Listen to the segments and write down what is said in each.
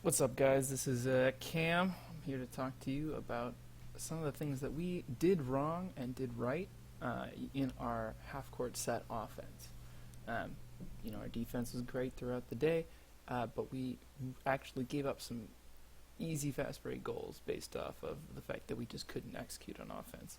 What's up, guys? This is Cam. I'm here to talk to you about some of the things that we did wrong and did right in our half-court set offense. Our defense was great throughout the day, but we actually gave up some easy fast break goals based off of the fact that we just couldn't execute on offense.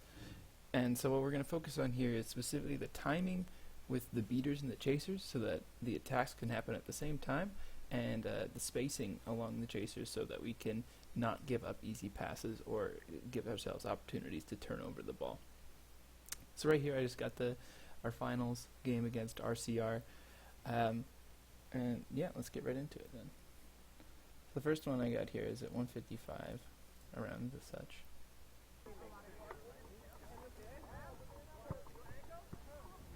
And so what we're going to focus on here is specifically the timing with the beaters and the chasers so that the attacks can happen at the same time, and the spacing along the chasers so that we can not give up easy passes or give ourselves opportunities to turn over the ball. So right here I just got our finals game against RCR, and yeah, let's get right into it then. The first one I got here is at 155, around the such.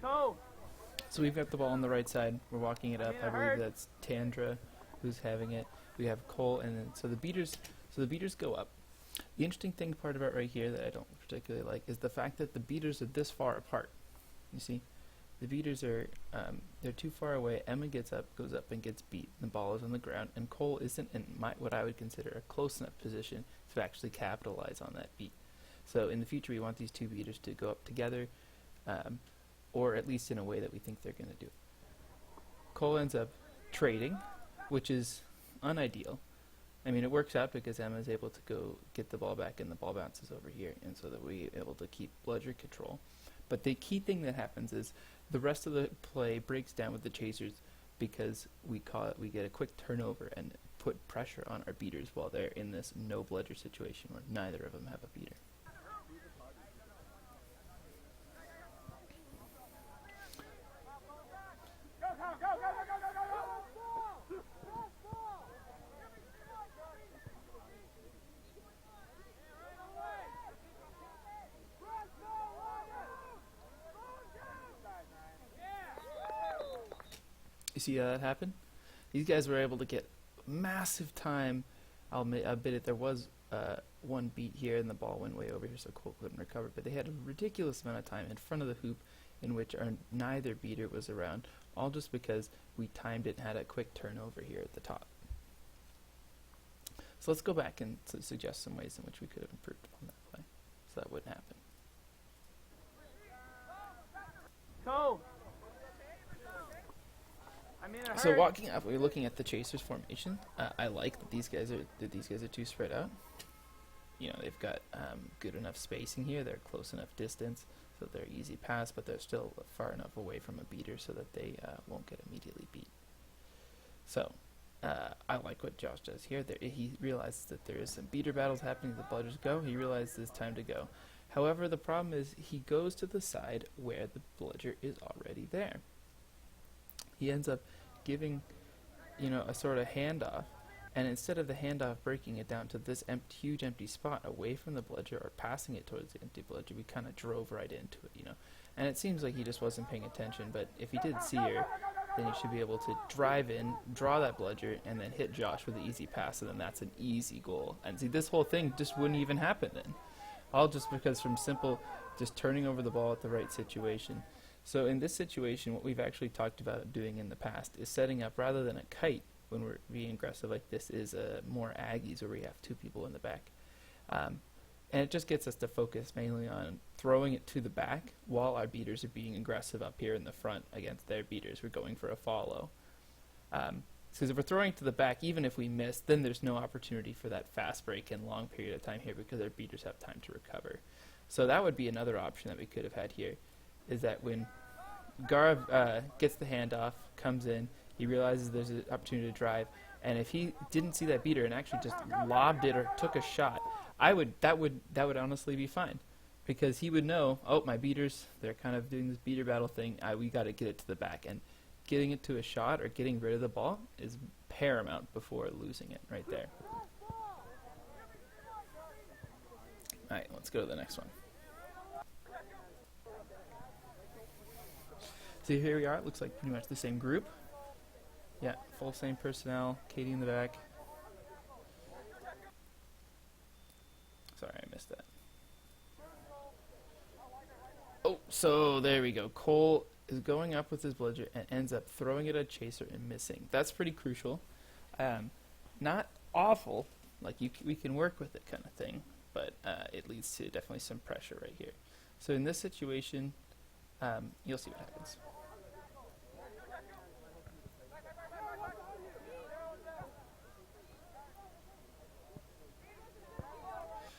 Go! So we've got the ball on the right side. We're walking it up. I believe that's Tandra who's having it. We have Cole, and then so the beaters go up. The interesting part about right here that I don't particularly like is the fact that the beaters are this far apart. You see, the beaters are they're too far away. Emma goes up and gets beat. The ball is on the ground, and Cole isn't in what I would consider a close enough position to actually capitalize on that beat. So in the future, we want these two beaters to go up together. Or at least in a way that we think they're going to do. Cole ends up trading, which is unideal. I mean, it works out because Emma is able to go get the ball back and the ball bounces over here, and so that we're able to keep bludger control. But the key thing that happens is the rest of the play breaks down with the chasers because we get a quick turnover and put pressure on our beaters while they're in this no bludger situation where neither of them have a beater. You see how that happened? These guys were able to get massive time. I'll admit it, there was one beat here and the ball went way over here so Cole couldn't recover, but they had a ridiculous amount of time in front of the hoop in which neither beater was around, all just because we timed it and had a quick turnover here at the top. So let's go back and suggest some ways in which we could have improved on that play so that wouldn't happen. Go! So walking up, we're looking at the chasers formation. I like that these guys are too spread out. You know, they've got good enough spacing here. They're close enough distance so they're easy pass, but they're still far enough away from a beater so that they won't get immediately beat. So I like what Josh does here. He realizes that there is some beater battles happening. The bludgers go. He realizes it's time to go. However, the problem is he goes to the side where the bludger is already there. He ends up giving, a sort of handoff, and instead of the handoff breaking it down to this huge empty spot away from the bludger or passing it towards the empty bludger, we kind of drove right into it, And it seems like he just wasn't paying attention, but if he did see her, then he should be able to drive in, draw that bludger, and then hit Josh with an easy pass, and then that's an easy goal. And see, this whole thing just wouldn't even happen then. All just because from simple just turning over the ball at the right situation. So in this situation, what we've actually talked about doing in the past is setting up, rather than a kite when we're being aggressive like this, is more Aggies where we have two people in the back. And it just gets us to focus mainly on throwing it to the back while our beaters are being aggressive up here in the front against their beaters. We're going for a follow. Because if we're throwing it to the back, even if we miss, then there's no opportunity for that fast break and long period of time here because our beaters have time to recover. So that would be another option that we could have had here, is that when Gaurav gets the handoff, comes in, he realizes there's an opportunity to drive, and if he didn't see that beater and actually just lobbed it or took a shot, that would honestly be fine, because he would know, oh, my beaters, they're kind of doing this beater battle thing, we got to get it to the back, and getting it to a shot or getting rid of the ball is paramount before losing it right there. All right, let's go to the next one. So here we are. It looks like pretty much the same group. Yeah, full same personnel. Katie in the back. Sorry, I missed that. Oh, so there we go. Cole is going up with his bludger and ends up throwing it at Chaser and missing. That's pretty crucial. Not awful. Like we can work with it kind of thing, but it leads to definitely some pressure right here. So in this situation, you'll see what happens.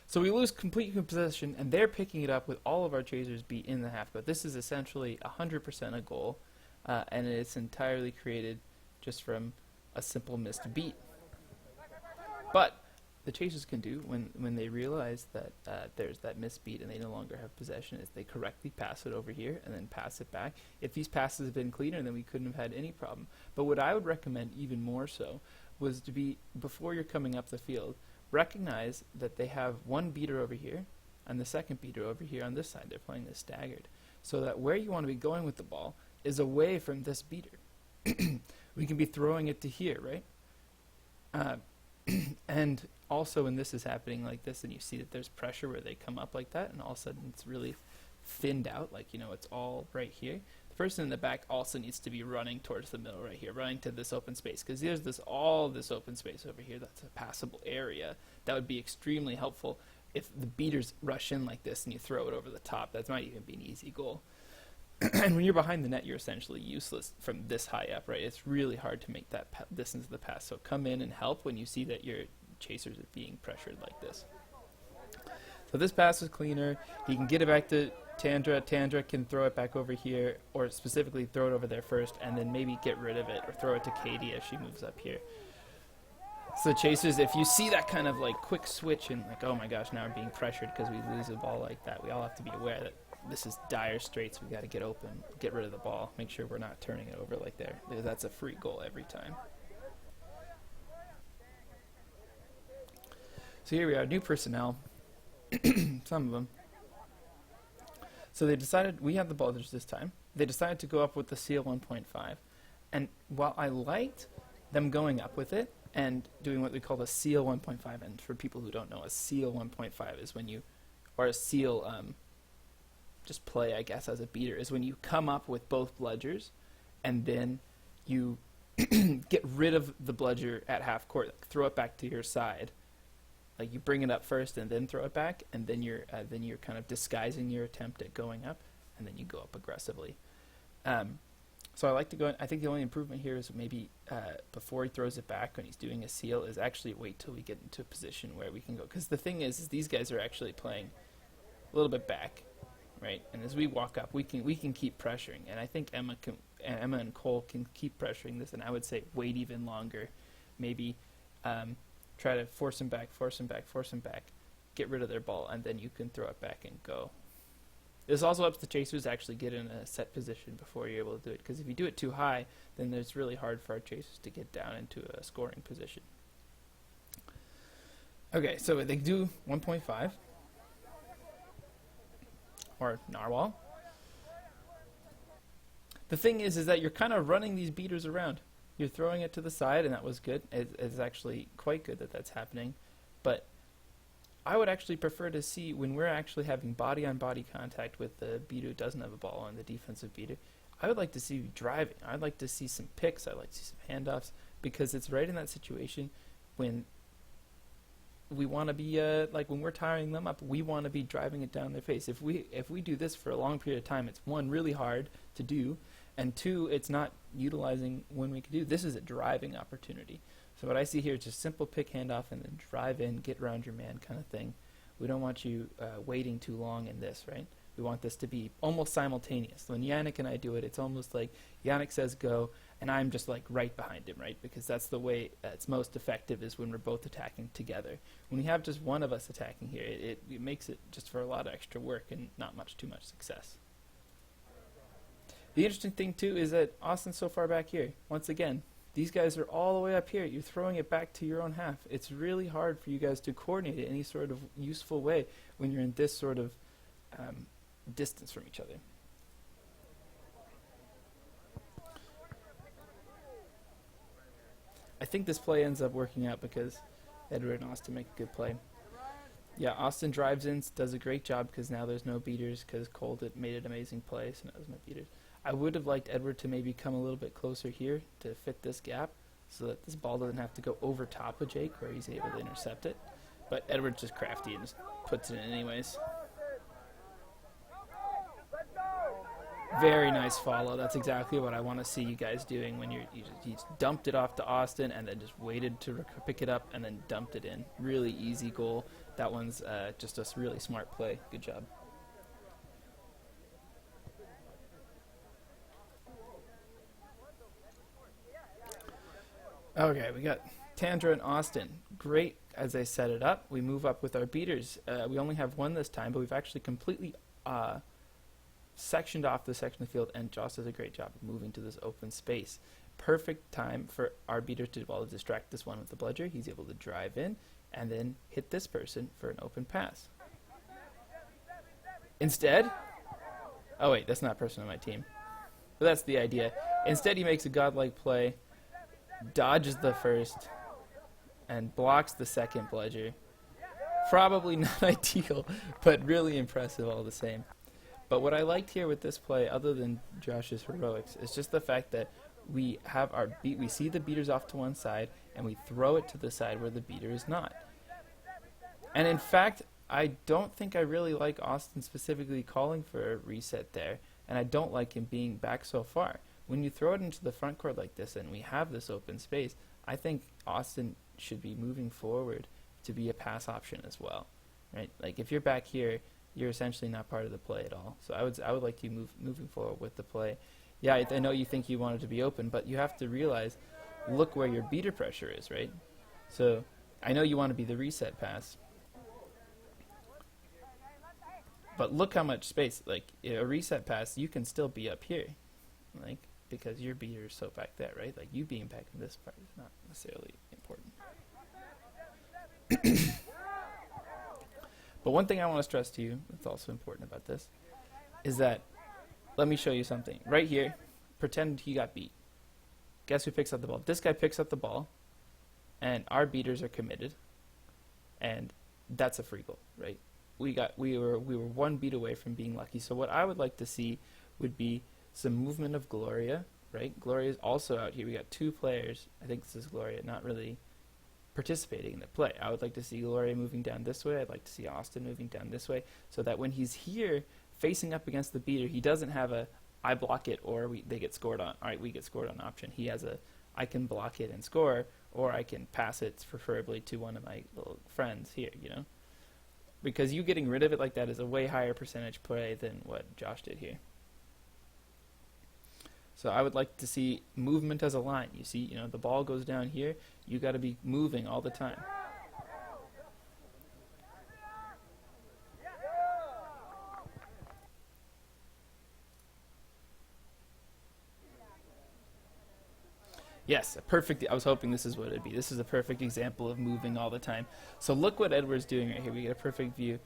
So we lose complete possession, and they're picking it up with all of our chasers be in the half court. This is essentially 100% a goal, and it's entirely created just from a simple missed beat. But the chasers can do when they realize that there's that missed beat and they no longer have possession is they correctly pass it over here and then pass it back. If these passes had been cleaner, then we couldn't have had any problem. But what I would recommend even more so was to be, before you're coming up the field, recognize that they have one beater over here and the second beater over here on this side. They're playing this staggered. So that where you want to be going with the ball is away from this beater. We can be throwing it to here, right? And also when this is happening like this and you see that there's pressure where they come up like that and all of a sudden it's really thinned out, like, you know, it's all right here. The person in the back also needs to be running towards the middle right here, running to this open space, because there's all this open space over here that's a passable area. That would be extremely helpful if the beaters rush in like this and you throw it over the top. That might even be an easy goal. And when you're behind the net, you're essentially useless from this high up, right? It's really hard to make that distance of the pass. So come in and help when you see that your chasers are being pressured like this. So this pass is cleaner. He can get it back to Tandra. Tandra can throw it back over here, or specifically throw it over there first, and then maybe get rid of it, or throw it to Katie as she moves up here. So chasers, if you see that kind of like quick switch and like, oh my gosh, now we're being pressured because we lose a ball like that, we all have to be aware that this is dire straits. We got to get open, get rid of the ball, make sure we're not turning it over like there, because that's a free goal every time. So here we are, new personnel, some of them. So they decided, we had the ball this time, they decided to go up with the seal 1.5. And while I liked them going up with it and doing what we call a seal 1.5, and for people who don't know, a seal 1.5 is when you, or a seal just play, I guess, as a beater, is when you come up with both bludgers and then you get rid of the bludger at half court, like throw it back to your side. Like you bring it up first and then throw it back, and then you're kind of disguising your attempt at going up, and then you go up aggressively. So I like to go in. I think the only improvement here is maybe before he throws it back when he's doing a seal is actually wait till we get into a position where we can go. Because the thing is these guys are actually playing a little bit back, right? And as we walk up, we can keep pressuring. And I think Emma and Cole can keep pressuring this. And I would say wait even longer, maybe. Try to force them back, get rid of their ball, and then you can throw it back and go. This also helps the chasers actually get in a set position before you're able to do it, because if you do it too high, then it's really hard for our chasers to get down into a scoring position. Okay, so they do 1.5, or narwhal. The thing is that you're kind of running these beaters around. You're throwing it to the side, and that was good. It's actually quite good that that's happening. But I would actually prefer to see when we're actually having body-on-body contact with the beater who doesn't have a ball and the defensive beater, I would like to see driving. I'd like to see some picks. I'd like to see some handoffs, because it's right in that situation when we want to be, like when we're tiring them up, we want to be driving it down their face. If we do this for a long period of time, it's one, really hard to do, and two, it's not utilizing when we can do. This is a driving opportunity. So what I see here is just simple pick handoff and then drive in, get around your man kind of thing. We don't want you waiting too long in this, right? We want this to be almost simultaneous. When Yannick and I do it, it's almost like Yannick says go, and I'm just like right behind him, right? Because that's the way it's most effective, is when we're both attacking together. When we have just one of us attacking here, it makes it just for a lot of extra work and not too much success. The interesting thing, too, is that Austin's so far back here. Once again, these guys are all the way up here. You're throwing it back to your own half. It's really hard for you guys to coordinate it in any sort of useful way when you're in this sort of distance from each other. I think this play ends up working out because Edward and Austin make a good play. Yeah, Austin drives in, does a great job, because now there's no beaters, because Cole made an amazing play, so now there's no beaters. I would have liked Edward to maybe come a little bit closer here to fit this gap, so that this ball doesn't have to go over top of Jake where he's able to intercept it. But Edward's just crafty and just puts it in anyways. Very nice follow. That's exactly what I want to see you guys doing when you just dumped it off to Austin and then just waited to pick it up and then dumped it in. Really easy goal. That one's just a really smart play. Good job. Okay, we got Tandra and Austin. Great as they set it up. We move up with our beaters. We only have one this time, but we've actually completely sectioned off the section of the field, and Josh does a great job of moving to this open space. Perfect time for our beaters to be able to distract this one with the bludger. He's able to drive in and then hit this person for an open pass. Instead, oh wait, that's not a person on my team. But that's the idea. Instead, he makes a godlike play, dodges the first, and blocks the second bludger. Probably not ideal, but really impressive all the same. But what I liked here with this play, other than Josh's heroics, is just the fact that we have our we see the beaters off to one side, and we throw it to the side where the beater is not. And in fact, I don't think I really like Austin specifically calling for a reset there, and I don't like him being back so far. When you throw it into the front court like this and we have this open space, I think Austin should be moving forward to be a pass option as well, right? Like if you're back here, you're essentially not part of the play at all. So I would like you moving forward with the play. Yeah, I know you think you want it to be open, but you have to realize, look where your beater pressure is, right? So I know you want to be the reset pass, but look how much space. Like a reset pass, you can still be up here, like because your beater is so back there, right? Like you being back in this part is not necessarily important. But one thing I want to stress to you that's also important about this is that, let me show you something. Right here, pretend he got beat. Guess who picks up the ball? This guy picks up the ball, and our beaters are committed, and that's a free goal, right? We were one beat away from being lucky. So what I would like to see would be some movement of Gloria, right? Gloria is also out here. We got two players. I think this is Gloria, not really participating in the play. I would like to see Gloria moving down this way. I'd like to see Austin moving down this way, so that when he's here facing up against the beater, he doesn't have a I block it or they get scored on. All right, we get scored on option. He has a I can block it and score, or I can pass it preferably to one of my little friends here, you know? Because you getting rid of it like that is a way higher percentage play than what Josh did here. So I would like to see movement as a line. You see, you know, the ball goes down here. You got to be moving all the time. Yes, a perfect. I was hoping this is what it'd be. This is a perfect example of moving all the time. So look what Edward's doing right here. We get a perfect view.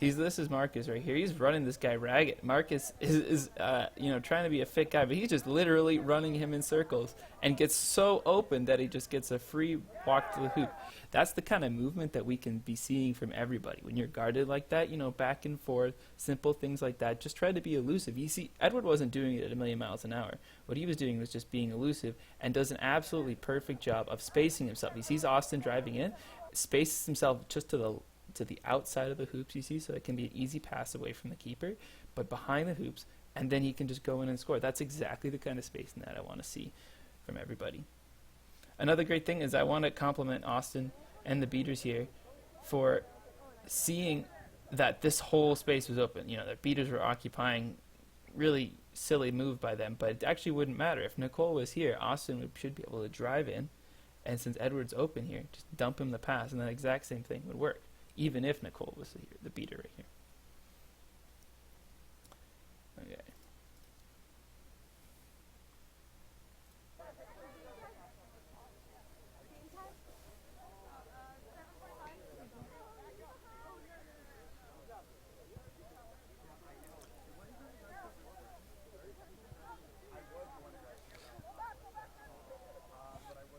This is Marcus right here. He's running this guy ragged. Marcus is trying to be a fit guy, but he's just literally running him in circles and gets so open that he just gets a free walk to the hoop. That's the kind of movement that we can be seeing from everybody. When you're guarded like that, you know, back and forth, simple things like that, just try to be elusive. You see, Edward wasn't doing it at 1,000,000 miles an hour. What he was doing was just being elusive and does an absolutely perfect job of spacing himself. He sees Austin driving in, spaces himself just to the outside of the hoops, you see, so it can be an easy pass away from the keeper, but behind the hoops, and then he can just go in and score. That's exactly the kind of spacing that I want to see from everybody. Another great thing is I want to compliment Austin and the beaters here for seeing that this whole space was open. You know, the beaters were occupying, really silly move by them, but it actually wouldn't matter. If Nicole was here, Austin should be able to drive in, and since Edward's open here, just dump him the pass, and that exact same thing would work, even if Nicole was the beater right here. Okay.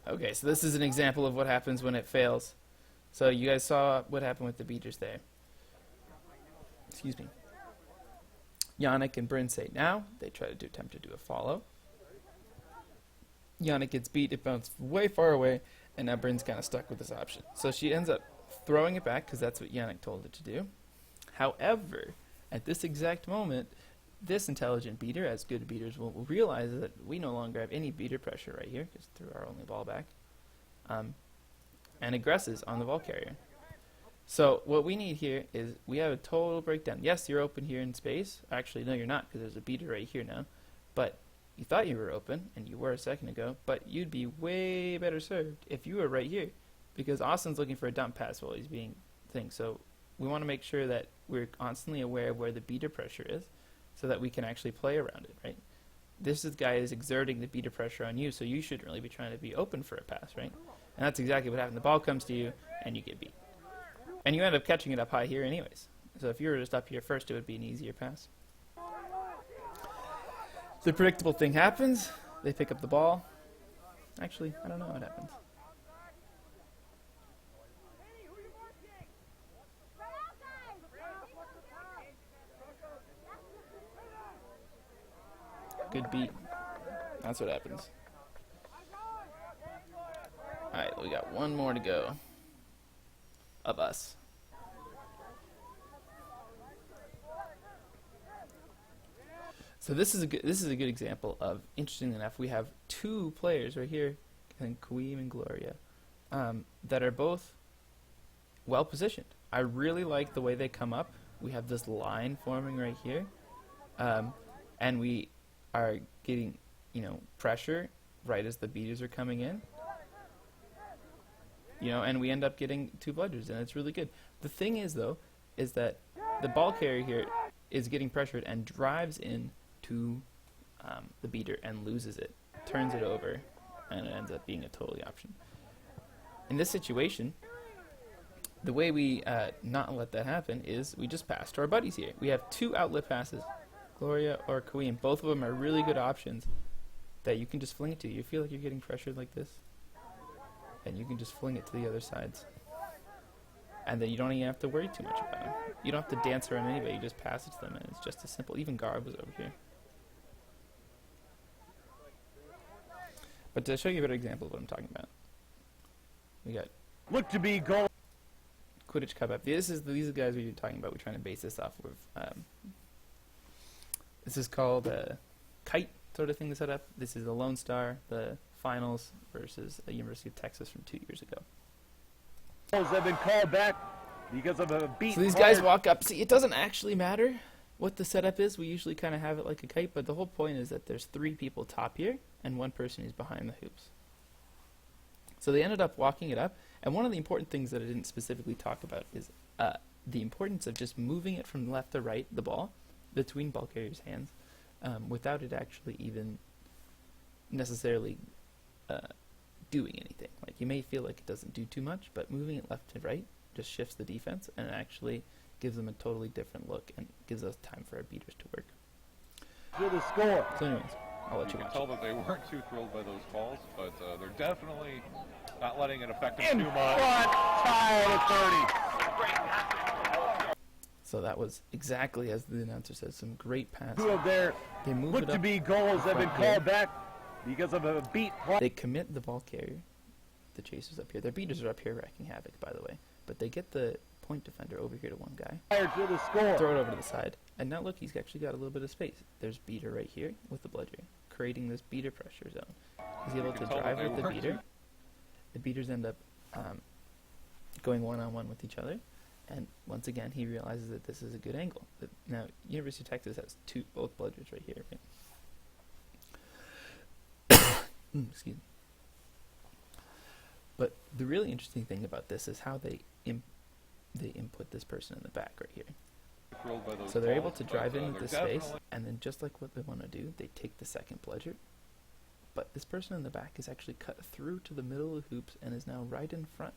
Okay, so this is an example of what happens when it fails. So you guys saw what happened with the beaters there. Excuse me. Yannick and Bryn say now. They try to attempt to do a follow. Yannick gets beat, it bounced way far away, and now Bryn's kind of stuck with this option. So she ends up throwing it back because that's what Yannick told her to do. However, at this exact moment, this intelligent beater, as good beaters will realize that we no longer have any beater pressure right here because threw our only ball back, and aggresses on the ball carrier. So what we need here is we have a total breakdown. Yes, you're open here in space. Actually, no, you're not because there's a beater right here now. But you thought you were open, and you were a second ago, but you'd be way better served if you were right here because Austin's looking for a dump pass while he's being thing. So we want to make sure that we're constantly aware of where the beater pressure is so that we can actually play around it, right? This guy is exerting the beater pressure on you, so you shouldn't really be trying to be open for a pass, right? And that's exactly what happened. The ball comes to you, and you get beat. And you end up catching it up high here anyways. So if you were just up here first, it would be an easier pass. The predictable thing happens. They pick up the ball. Actually, I don't know what happens. Good beat. That's what happens. Alright, we got one more to go. Of us. So this is a good example of, interesting enough, we have two players right here, I think Kaweem and Gloria, that are both well positioned. I really like the way they come up. We have this line forming right here, and we are getting, pressure right as the beaters are coming in. And we end up getting two bludgers, and it's really good. The thing is, though, is that the ball carrier here is getting pressured and drives in to the beater and loses it, turns it over, and it ends up being a totally option. In this situation, the way we not let that happen is we just pass to our buddies here. We have two outlet passes, Gloria or Kaweem. Both of them are really good options that you can just fling it to. You feel like you're getting pressured like this, and you can just fling it to the other sides. And then you don't even have to worry too much about them. You don't have to dance around anybody, you just pass it to them, and it's just as simple. Even Garb was over here. But to show you a better example of what I'm talking about, we got Look to be goal. Quidditch Cup. These are the guys we were talking about. We're trying to base this off of. This is called a kite sort of thing to set up. This is the Lone Star, the finals versus the University of Texas from 2 years ago. Have been called back because of a beat. So these guys walk up. See, it doesn't actually matter what the setup is. We usually kind of have it like a kite, but the whole point is that there's three people top here and one person who's behind the hoops. So they ended up walking it up, and one of the important things that I didn't specifically talk about is the importance of just moving it from left to right, the ball, between ball carrier's hands, without it actually even necessarily doing anything. Like, you may feel like it doesn't do too much, but moving it left to right just shifts the defense and it actually gives them a totally different look and gives us time for our beaters to work. To the score. So anyways, I'll let you You can watch tell it. that they weren't too thrilled by those calls, but they're definitely not letting it affect them In too front, much. tie at 30. So that was exactly as the announcer said, some great passes. Two of their They move look it to up be goals have been front here. called back because of a beat. They commit the ball carrier, the chasers up here. Their beaters are up here wrecking havoc, by the way. But they get the point defender over here to one guy, To the score. throw it over to the side, and now look, he's actually got a little bit of space. There's beater right here with the bludger, creating this beater pressure zone. He's able You to can tell drive that they with the weren't beater. too- The beaters end up going one-on-one with each other, and once again, he realizes that this is a good angle. Now, University of Texas has both bludgers right here, right? Excuse me. But the really interesting thing about this is how they input this person in the back right here. Thrilled by those So they're able calls, to but, drive in they're with this space, definitely- and then just like what they want to do, they take the second bludger. But this person in the back is actually cut through to the middle of the hoops and is now right in front.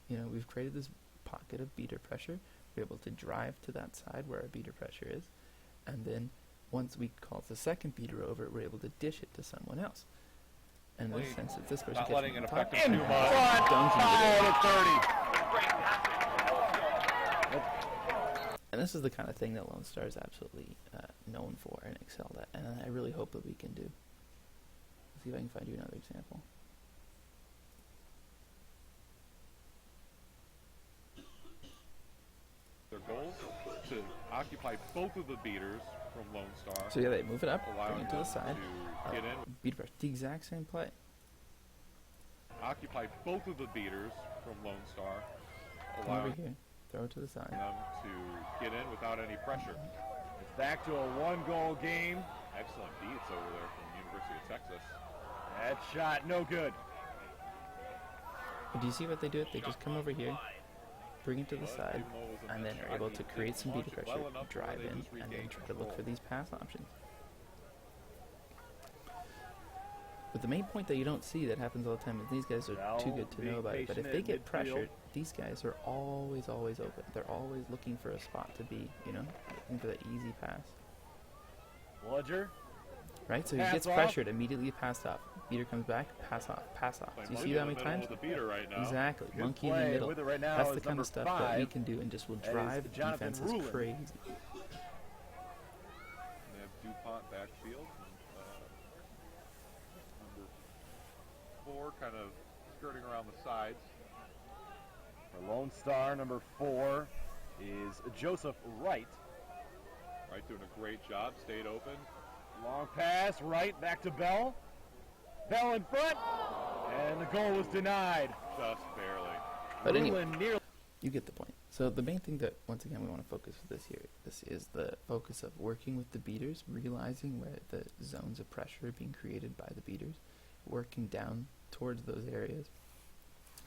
We've created this pocket of beater pressure. We're able to drive to that side where our beater pressure is, and then once we call the second beater over, we're able to dish it to someone else. And in this sense, it's this person Not catching letting the it puck affect them In too front, much. dunking it tie in. at 30. And this is the kind of thing that Lone Star is absolutely known for and excelled at, and I really hope that we can do. see if I can find you another example. Their goals to occupy both of the beaters from Lone Star, So yeah, they move it up, bring allowing it to the them side. to get in, Beat brush, the exact same play. occupy both of the beaters from Lone Star, Come over allowing here, throw it to the side. them to get in without any pressure. It's back to a one-goal game. Excellent beats over there from the University of Texas. That shot, no good. But do you see what they do? They just come over here, bring it to the But side, even though it was a and then missed are shot, able he to did create some launch beater it well pressure, enough where drive they in, just and then regained try to look for control. these pass options. But the main point that you don't see that happens all the time is these guys are too Now good to being know about it. But if patient they at get midfield. pressured, these guys are always open. They're always looking for a spot to be, you know, looking for that easy pass. Bludger. Right? So he Pass gets off. pressured, immediately passed off. Beater comes back, pass off, pass off. Playing Do you monkey see that in many the middle times? of the beater right now. Exactly. Good Monkey in the play middle. with it right now That's is the kind number of stuff that we 5. can do and just will That is drive Jonathan defenses Rulin. crazy. They have DuPont backfield. Number 4 kind of skirting around the sides. For Lone Star, number 4 is Joseph Wright. Right, doing a great job. Stayed open. Long pass, right, back to Bell. Bell in front, and the goal was denied. Just barely. But anyway, Rulin nearly. you get the point. So the main thing that, once again, we want to focus with this here, this is the focus of working with the beaters, realizing where the zones of pressure are being created by the beaters, working down towards those areas,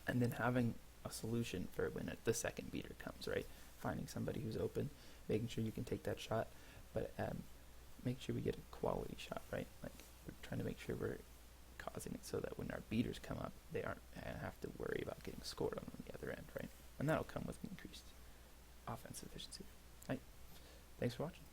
and then having a solution for when the second beater comes, right? Finding somebody who's open, making sure you can take that shot, but make sure we get a quality shot, right? Like, we're trying to make sure we're causing it so that when our beaters come up, they aren't have to worry about getting scored on the other end, right? And that'll come with increased offensive efficiency. Right? Thanks for watching.